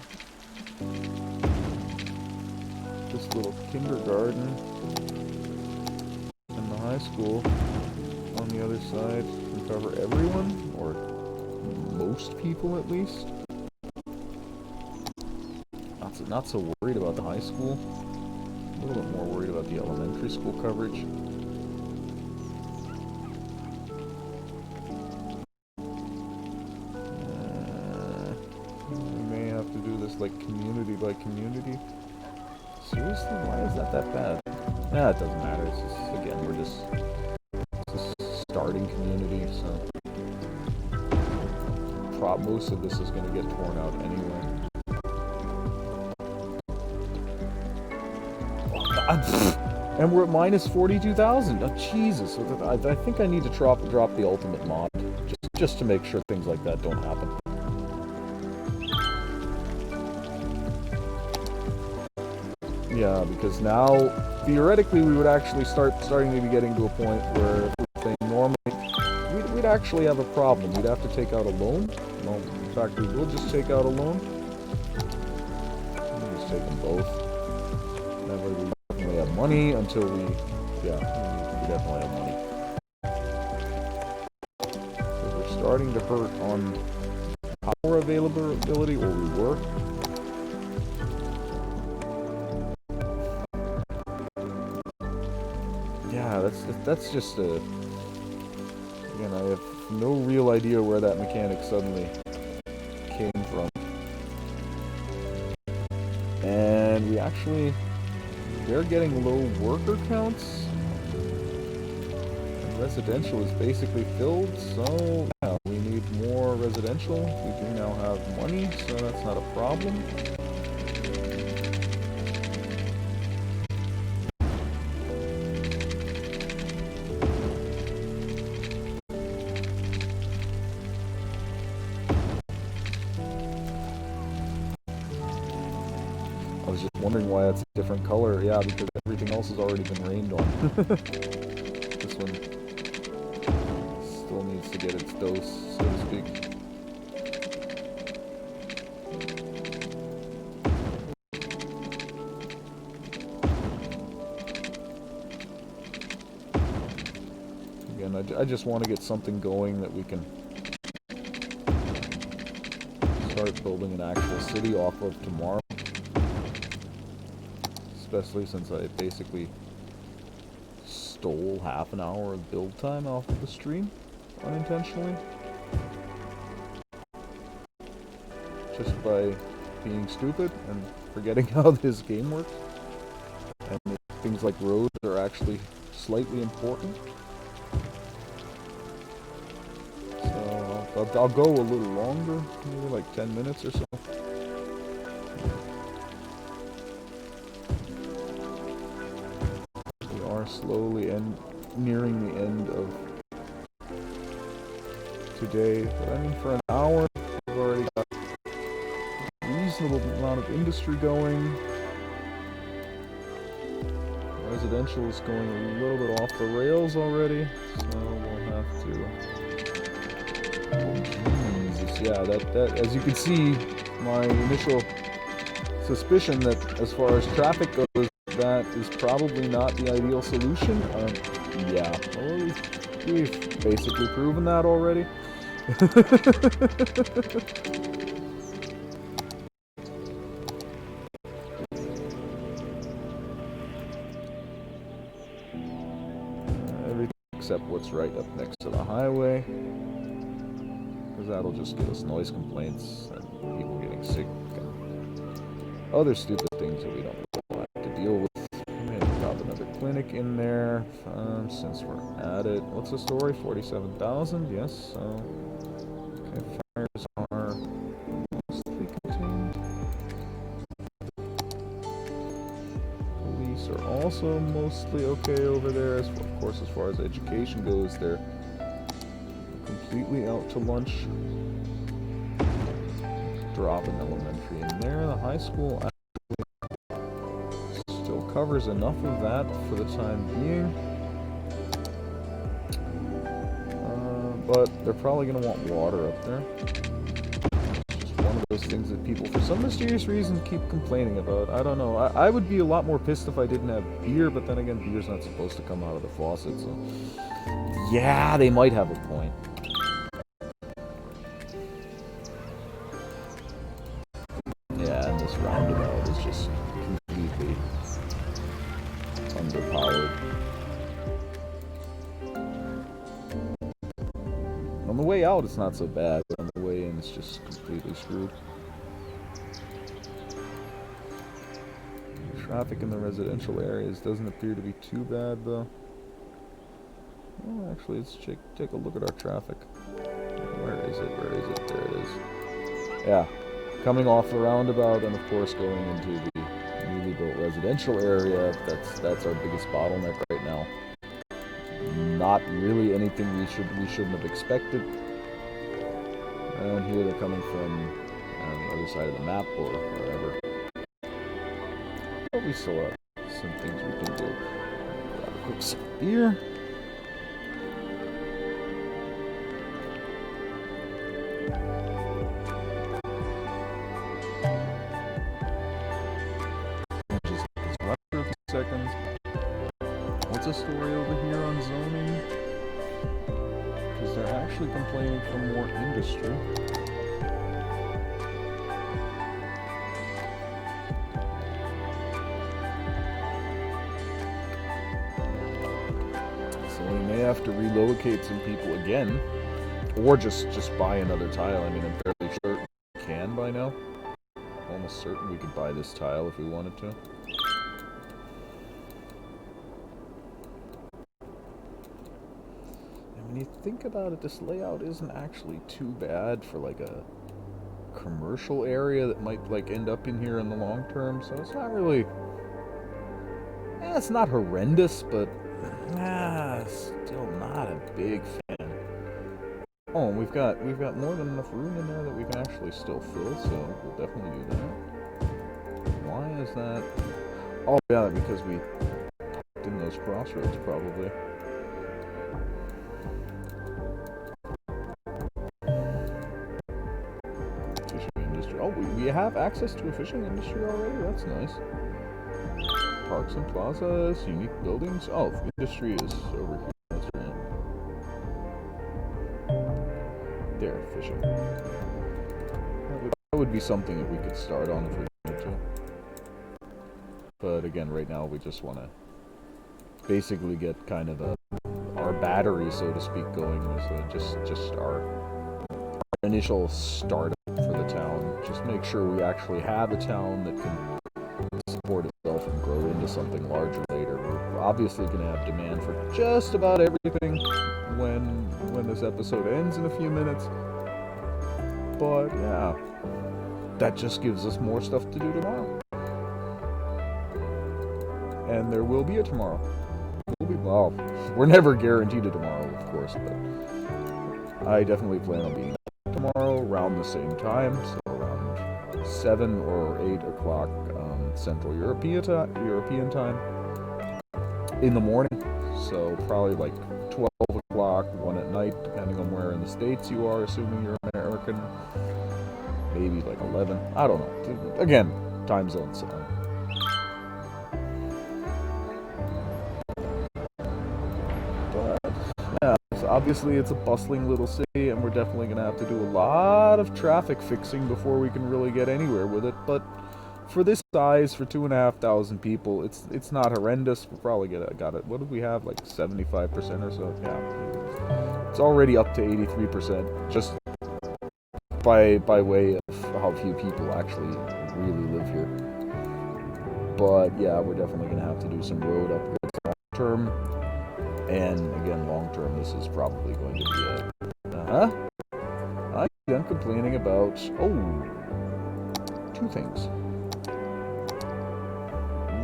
S1: this little kindergarten and the high school on the other side can cover everyone, or most people at least. Not so worried about the high school. A little bit more worried about the elementary school coverage. We may have to do this like community by community. Seriously? Why is that bad? Nah, it doesn't matter. It's just, again, we're just starting community, so most of this is going to get torn out anyway. And we're at minus 42,000. Oh, Jesus. I think I need to drop the ultimate mod, just to make sure things like that don't happen. Yeah, because now, theoretically, we would actually starting to be getting to a point where, normally, we'd actually have a problem. We'd have to take out a loan. Well, in fact, we will just take out a loan. We'll just take them both. That way we definitely have money until we definitely have money. So we're starting to hurt on power availability, or we were. Yeah, that's just a... Again, I have no real idea where that mechanic suddenly came from. And we actually... They're getting low worker counts. And residential is basically filled, so yeah, we need more residential. We do now have money, so that's not a problem. I was just wondering why it's a different color. Yeah, because everything else has already been rained on. This one still needs to get its dose, so to speak. Again, I just want to get something going that we can start building an actual city off of tomorrow. Especially since I basically stole half an hour of build time off of the stream, unintentionally. Just by being stupid and forgetting how this game works. And things like roads are actually slightly important. So I'll go a little longer, maybe like 10 minutes or so. Slowly nearing the end of today, but I mean, for an hour we've already got a reasonable amount of industry going. Residential is going a little bit off the rails already, so we'll have to... Oh, Jesus, yeah, that as you can see, my initial suspicion that as far as traffic goes, that is probably not the ideal solution. Yeah, well, we've basically proven that already. Everything looks what's right up next to the highway. Because that'll just give us noise complaints and people getting sick and other stupid things that we don't really want to deal with. Maybe drop another clinic in there since we're at it. What's the story? 47,000? Yes. So, okay, fires are mostly contained. Police are also mostly okay over there. Of course, as far as education goes, they're completely out to lunch. Drop an elementary in there. The high school actually still covers enough of that for the time being. But they're probably going to want water up there. It's just one of those things that people, for some mysterious reason, keep complaining about. I don't know. I would be a lot more pissed if I didn't have beer, but then again, beer's not supposed to come out of the faucet, so... Yeah, they might have a point. Yeah, and this roundabout is just completely underpowered. On the way out, it's not so bad, but on the way in, it's just completely screwed. Traffic in the residential areas doesn't appear to be too bad, though. Oh, actually, let's take a look at our traffic. Where is it? Where is it? There it is. Yeah. Coming off the roundabout and, of course, going into the newly built residential area. That's our biggest bottleneck right now. Not really anything we shouldn't have expected. And here they're coming from the other side of the map or wherever. But we still have some things we can do. Grab a quick sip of beer. Just run for a few seconds. What's a story over here on zoning? Because they're actually complaining for more industry. So we may have to relocate some people again. Or just buy another tile. I mean, I'm fairly sure we can by now. Almost certain we could buy this tile if we wanted to. When you think about it, this layout isn't actually too bad for like a commercial area that might like end up in here in the long term, so it's not really... it's not horrendous, but still not a big fan. Oh, and we've got more than enough room in there that we can actually still fill, so we'll definitely do that. Why is that? Oh yeah, because we parked in those crossroads probably. Oh, we have access to a fishing industry already? That's nice. Parks and plazas, unique buildings. Oh, industry is over here. That's right. There, fishing. That would be something that we could start on if we wanted to. But again, right now we just want to basically get kind of our battery, so to speak, going. So just our initial startup for the town. Just make sure we actually have a town that can support itself and grow into something larger later. We're obviously going to have demand for just about everything when this episode ends in a few minutes. But yeah, that just gives us more stuff to do tomorrow. And there will be a tomorrow. Well, we're never guaranteed a tomorrow, of course, but I definitely plan on being tomorrow around the same time, so around 7 or 8 o'clock Central European time in the morning. So probably like 12 o'clock, 1 at night, depending on where in the States you are, assuming you're American. Maybe like 11. I don't know. Again, time zones. Obviously, it's a bustling little city, and we're definitely going to have to do a lot of traffic fixing before we can really get anywhere with it, but for this size, for 2,500 people, it's not horrendous. We'll probably got it. What did we have? Like 75% or so? Yeah. It's already up to 83%, just by way of how few people actually really live here. But yeah, we're definitely going to have to do some road upgrades long term. And again, long term, this is probably going to be a... I'm complaining about... two things.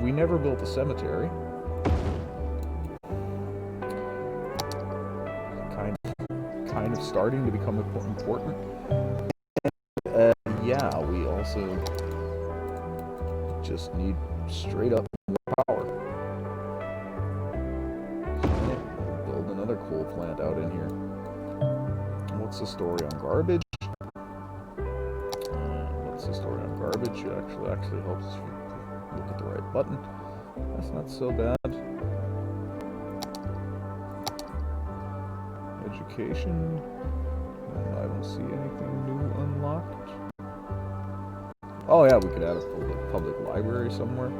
S1: We never built a cemetery. Kind of starting to become important. Yeah, we also just need straight up more power. So, build another coal plant out in here. What's the story on garbage? What's the story on garbage? It actually helps us look at the right button. That's not so bad. Education. I don't see anything new unlocked. Oh yeah, we could add a public library somewhere.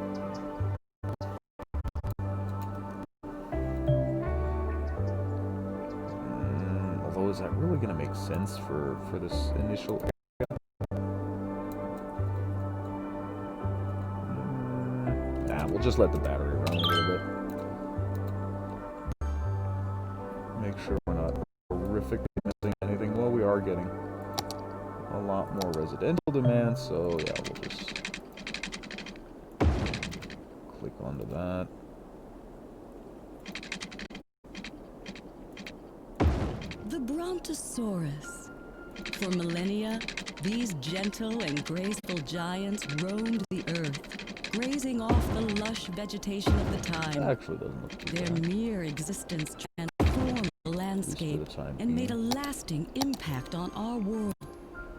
S1: Although, is that really going to make sense for this initial area? Nah, we'll just let the battery run a little bit. Make sure we're not horrifically missing anything. Well, we are getting a lot more residential demand, so yeah, we'll just click onto that.
S5: The Brontosaurus. For millennia, these gentle and graceful giants roamed the earth, grazing off the lush vegetation of the time.
S1: That actually doesn't look too
S5: Their
S1: bad.
S5: mere existence transformed the landscape and made a lasting impact on our world.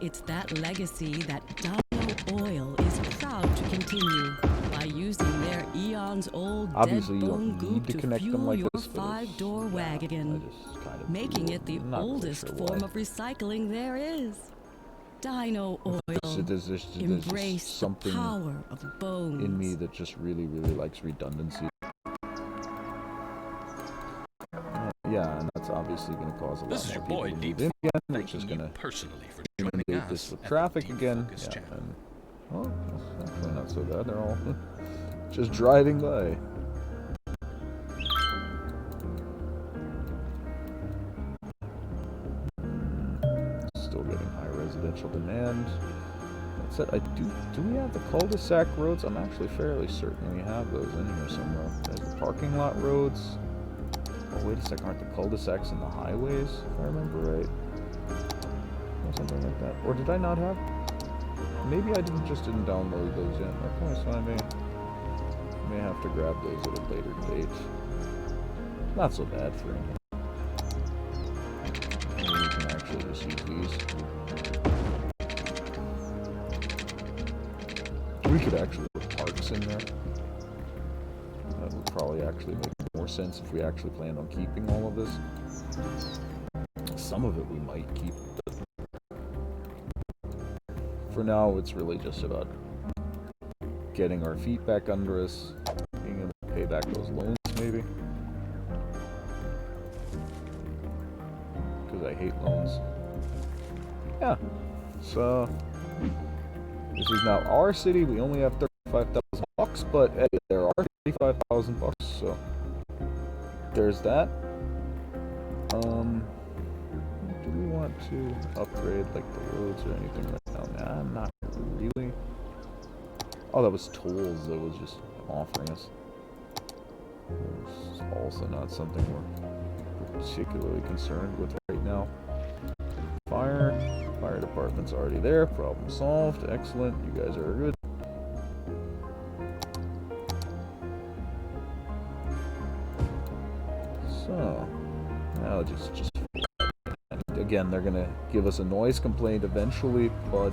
S5: It's that legacy that Dino Oil is proud to continue by using their eons-old
S1: Obviously,
S5: dead
S1: you
S5: bone
S1: don't
S5: goop
S1: need to
S5: to
S1: connect them
S5: fuel
S1: like
S5: your
S1: this, but
S5: five-door
S1: I
S5: wagon,
S1: just kind of
S5: making it the
S1: not really
S5: oldest
S1: sure
S5: form
S1: why.
S5: of recycling there is. Dino Oil.
S1: There's just
S5: Embrace the
S1: something
S5: power of bones.
S1: in me that just really likes redundancy. Yeah, and that's obviously going to cause a lot
S4: This is your
S1: more
S4: boy,
S1: people to
S4: Deep
S1: move in again, which
S4: Thanking
S1: is
S4: you
S1: going to
S4: personally for joining
S1: inundate
S4: us
S1: this with
S4: at the
S1: traffic
S4: Deep
S1: again.
S4: Focus
S1: Yeah,
S4: channel.
S1: and well, that's actually not so bad. They're all just driving by. Still getting high residential demand. That said, do we have the cul-de-sac roads? I'm actually fairly certain we have those in here somewhere. There's the parking lot roads. Oh, wait a second, aren't the cul-de-sacs in the highways, if I remember right? Or something like that. Or did I not have? Maybe I didn't download those yet. Okay, so I may have to grab those at a later date. Not so bad for anything. Maybe we can actually just use these. We could actually put parks in there. That would probably actually make more sense if we actually planned on keeping all of this. Some of it we might keep. For now, it's really just about getting our feet back under us, being able to pay back those loans, maybe. Because I hate loans. Yeah. So this is now our city. We only have $35,000, but hey, there are $35,000, so there's that. Do we want to upgrade like the roads or anything right now? Nah, not really. Oh, that was tolls that was just offering us. It's also not something we're particularly concerned with right now. Fire department's already there. Problem solved. Excellent. You guys are good. So now just again, they're gonna give us a noise complaint eventually, but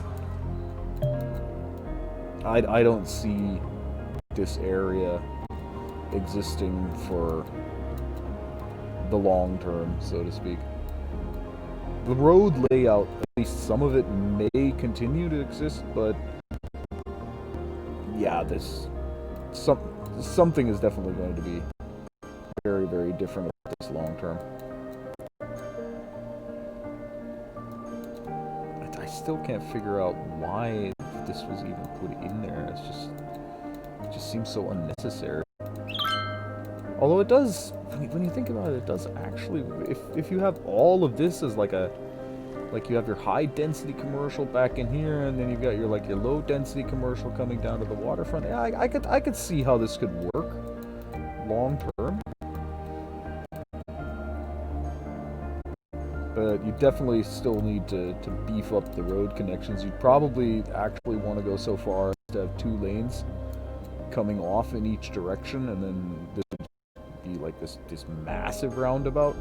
S1: I don't see this area existing for the long term, so to speak. The road layout, at least some of it may continue to exist, but yeah, something is definitely going to be very, very different about this long term. I still can't figure out why this was even put in there. It just seems so unnecessary. Although it does, when you think about it, it does actually, if you have all of this as like you have your high density commercial back in here, and then you've got your low density commercial coming down to the waterfront. Yeah, I could see how this could work long term. But you definitely still need to beef up the road connections. You'd probably actually want to go so far as to have 2 lanes coming off in each direction, and then this would be like this massive roundabout.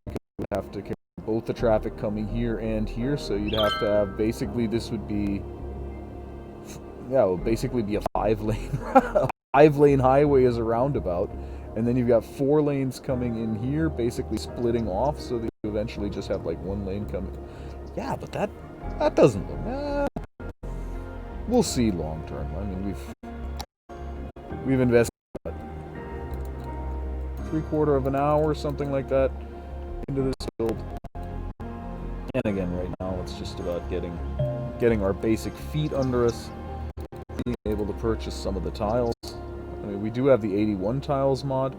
S1: You would have to carry both the traffic coming here and here, so you'd have to have, basically this would be, yeah, it would basically be a 5-lane highway as a roundabout. And then you've got 4 lanes coming in here, basically splitting off, so that you eventually just have like 1 lane coming. Yeah, but that doesn't look. We'll see long term. I mean, we've invested what, 3/4 of an hour, something like that, into this build. And again, right now it's just about getting our basic feet under us, being able to purchase some of the tiles. I mean, we do have the 81 tiles mod.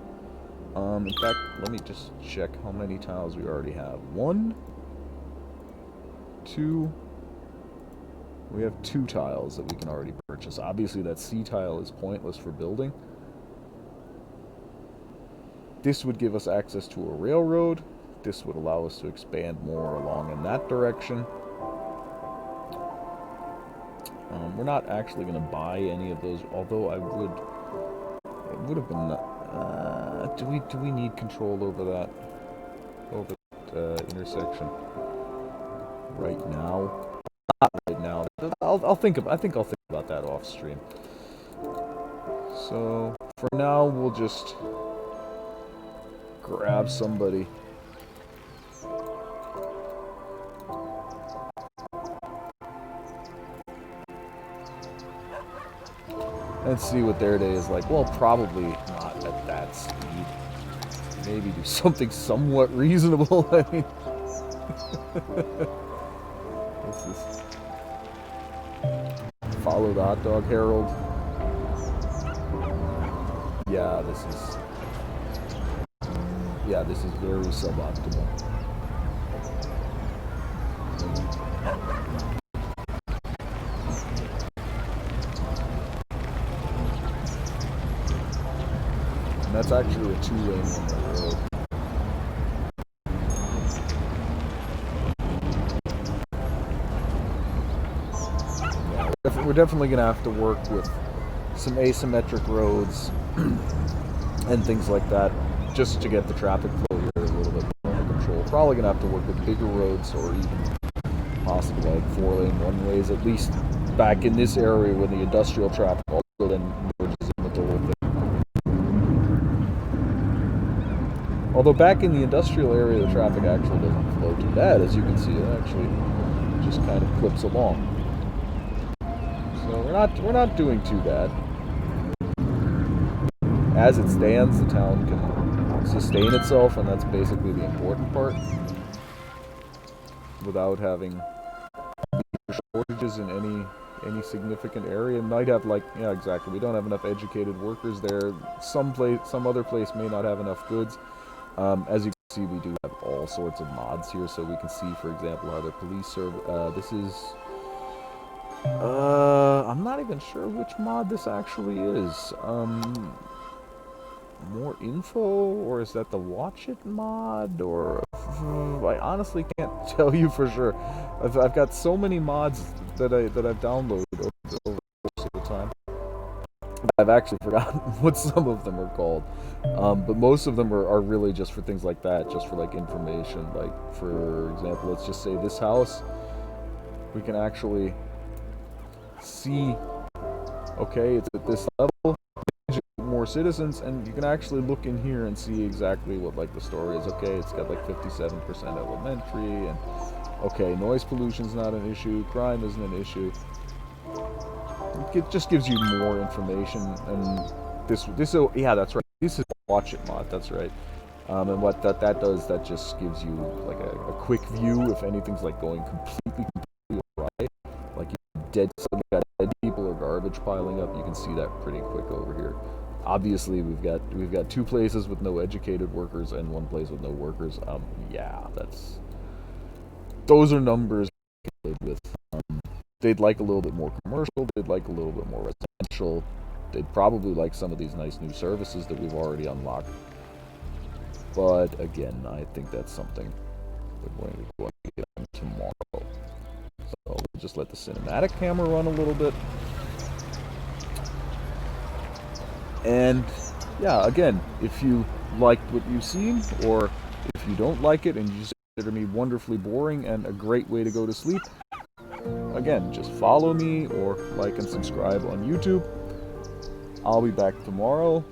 S1: In fact, let me just check how many tiles we already have. 1, 2. We have 2 tiles that we can already purchase. Obviously, that C tile is pointless for building. This would give us access to a railroad. This would allow us to expand more along in that direction. We're not actually going to buy any of those, although I would. It would have been. Do we need control over that? Over that intersection? Right now? Not right now. I'll think about that off stream. So for now, we'll just grab somebody. And see what their day is like. Well, probably not at that speed. Maybe do something somewhat reasonable. I mean, this is follow the hot dog herald. Yeah, this is very suboptimal. That's actually a 2-lane road. Yeah, we're definitely going to have to work with some asymmetric roads and things like that just to get the traffic flow here a little bit more under control. Probably going to have to work with bigger roads or even possibly like 4-lane one-ways, at least back in this area when the industrial traffic also then merges in with the whole thing. Although back in the industrial area, the traffic actually doesn't flow too bad. As you can see, it actually just kind of clips along. So we're not doing too bad. As it stands, the town can sustain itself, and that's basically the important part. Without having shortages in any significant area. Might have yeah, exactly. We don't have enough educated workers there. Some other place may not have enough goods. As you can see, we do have all sorts of mods here, so we can see, for example, how the police serve. This is, I'm not even sure which mod this actually is. More info, or is that the watch it mod, or I honestly can't tell you for sure. I've got so many mods that I've downloaded over the course of the time. I've actually forgotten what some of them are called. But most of them are really just for things like that, just for like information. Like, for example, let's just say this house, we can actually see, okay, it's at this level, more citizens, and you can actually look in here and see exactly what like the story is. Okay, it's got like 57% elementary, and okay, noise pollution's not an issue, crime isn't an issue. It just gives you more information, and yeah, that's right. This is a watch it mod. That's right. And what that does, that just gives you like a quick view if anything's like going completely awry, like you got dead people or garbage piling up. You can see that pretty quick over here. Obviously, we've got 2 places with no educated workers and 1 place with no workers. Yeah, those are numbers to live with. They'd like a little bit more commercial. They'd like a little bit more residential. They'd probably like some of these nice new services that we've already unlocked. But again, I think that's something we're going to go and get on tomorrow. So we'll just let the cinematic camera run a little bit. And yeah, again, if you liked what you've seen, or if you don't like it and you consider me wonderfully boring and a great way to go to sleep, again, just follow me or like and subscribe on YouTube. I'll be back tomorrow,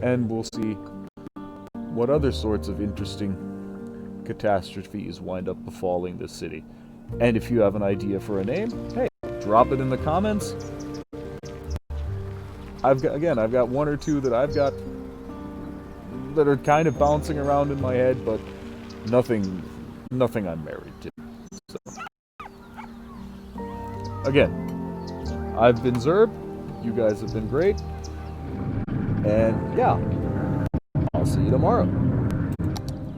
S1: and we'll see what other sorts of interesting catastrophes wind up befalling this city. And if you have an idea for a name, hey, drop it in the comments. I've got 1 or 2 that I've got that are kind of bouncing around in my head, but nothing I'm married to. So, again, I've been Zerb. You guys have been great. And yeah, I'll see you tomorrow.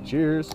S1: Cheers.